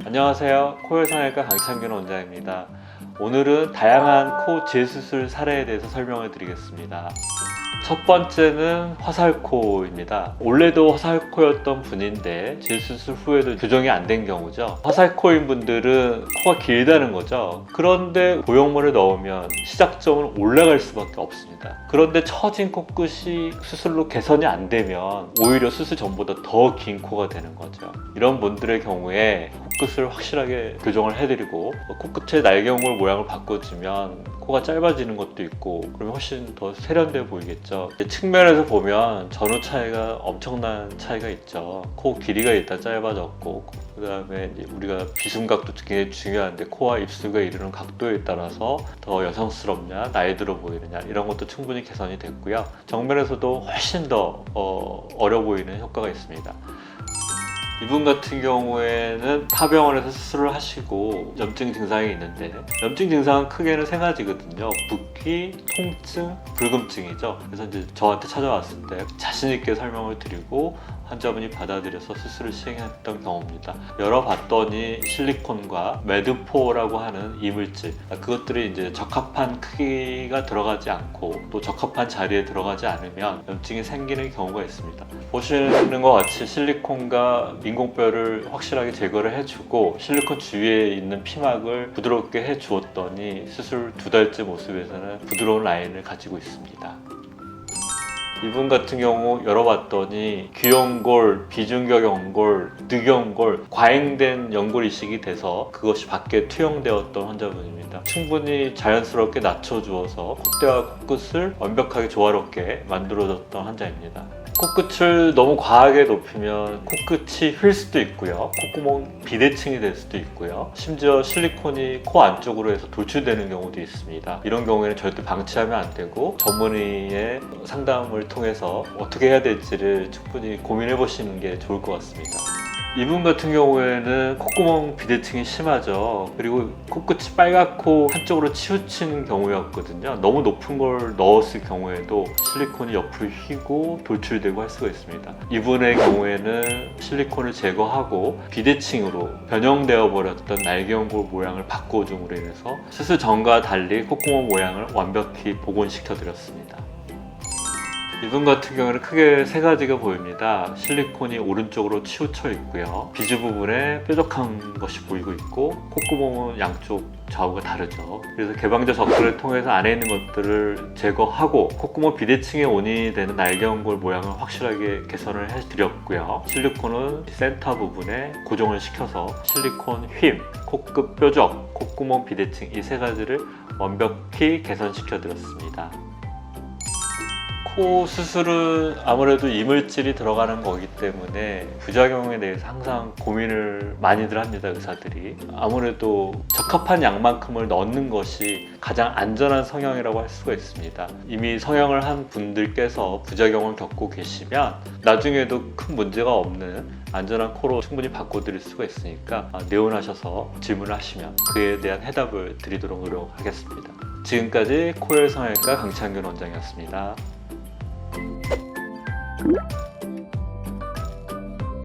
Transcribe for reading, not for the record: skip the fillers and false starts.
안녕하세요. 코열성형외과 강창균 원장입니다. 오늘은 다양한 코 재수술 사례에 대해서 설명을 드리겠습니다. 첫 번째는 화살코입니다. 원래도 화살코였던 분인데 재수술 후에도 교정이 안 된 경우죠. 화살코인 분들은 코가 길다는 거죠. 그런데 보형물을 넣으면 시작점은 올라갈 수밖에 없습니다. 그런데 처진 코끝이 수술로 개선이 안 되면 오히려 수술 전보다 더 긴 코가 되는 거죠. 이런 분들의 경우에 코끝을 확실하게 교정을 해드리고 코끝의 날개홍골 모양을 바꿔주면 코가 짧아지는 것도 있고 그러면 훨씬 더 세련돼 보이겠죠. 측면에서 보면 전후 차이가 엄청난 차이가 있죠. 코 길이가 일단 짧아졌고 그 다음에 우리가 비순각도 굉장히 중요한데 코와 입술과 이르는 각도에 따라서 더 여성스럽냐 나이 들어 보이느냐 이런 것도 충분히 개선이 됐고요. 정면에서도 훨씬 더 어려 보이는 효과가 있습니다. 이분 같은 경우에는 타 병원에서 수술을 하시고 염증 증상이 있는데 염증 증상은 크게는 세 가지거든요. 붓기, 통증, 불금증이죠. 그래서 이제 저한테 찾아왔을 때 자신 있게 설명을 드리고 환자분이 받아들여서 수술을 시행했던 경우입니다. 열어봤더니 실리콘과 매드포라고 하는 이물질, 그것들이 이제 적합한 크기가 들어가지 않고 또 적합한 자리에 들어가지 않으면 염증이 생기는 경우가 있습니다. 보시는 것 같이 실리콘과 인공뼈를 확실하게 제거를 해주고 실리콘 주위에 있는 피막을 부드럽게 해주었더니 수술 2달째 모습에서는 부드러운 라인을 가지고 있습니다. 이분 같은 경우 열어봤더니 귀연골, 비중격 연골, 늑연골, 과잉된 연골 이식이 돼서 그것이 밖에 투영되었던 환자분입니다. 충분히 자연스럽게 낮춰주어서 콧대와 코끝을 완벽하게 조화롭게 만들어줬던 환자입니다. 코끝을 너무 과하게 높이면 코끝이 휠 수도 있고요. 콧구멍 비대칭이 될 수도 있고요. 심지어 실리콘이 코 안쪽으로 해서 돌출되는 경우도 있습니다. 이런 경우에는 절대 방치하면 안 되고 전문의의 상담을 통해서 어떻게 해야 될지를 충분히 고민해 보시는 게 좋을 것 같습니다. 이분 같은 경우에는 콧구멍 비대칭이 심하죠. 그리고 코끝이 빨갛고 한쪽으로 치우친 경우였거든요. 너무 높은 걸 넣었을 경우에도 실리콘이 옆으로 휘고 돌출되고 할 수가 있습니다. 이분의 경우에는 실리콘을 제거하고 비대칭으로 변형되어 버렸던 날개연골 모양을 바꿔줌으로 인해서 수술 전과 달리 콧구멍 모양을 완벽히 복원시켜 드렸습니다. 이분 같은 경우는 크게 세 가지가 보입니다. 실리콘이 오른쪽으로 치우쳐 있고요. 비주 부분에 뾰족한 것이 보이고 있고 콧구멍은 양쪽 좌우가 다르죠. 그래서 개방자 접근을 통해서 안에 있는 것들을 제거하고 콧구멍 비대칭의 원인이 되는 날개연골 모양을 확실하게 개선을 해드렸고요. 실리콘은 센터 부분에 고정을 시켜서 실리콘 휨, 코끝 뾰족, 콧구멍 비대칭 이 세 가지를 완벽히 개선시켜 드렸습니다. 코 수술은 아무래도 이물질이 들어가는 거기 때문에 부작용에 대해서 항상 고민을 많이들 합니다, 의사들이. 아무래도 적합한 양만큼을 넣는 것이 가장 안전한 성형이라고 할 수가 있습니다. 이미 성형을 한 분들께서 부작용을 겪고 계시면 나중에도 큰 문제가 없는 안전한 코로 충분히 바꿔드릴 수가 있으니까 내원하셔서 질문을 하시면 그에 대한 해답을 드리도록 노력하겠습니다. 지금까지 코열성형외과 강창균 원장이었습니다.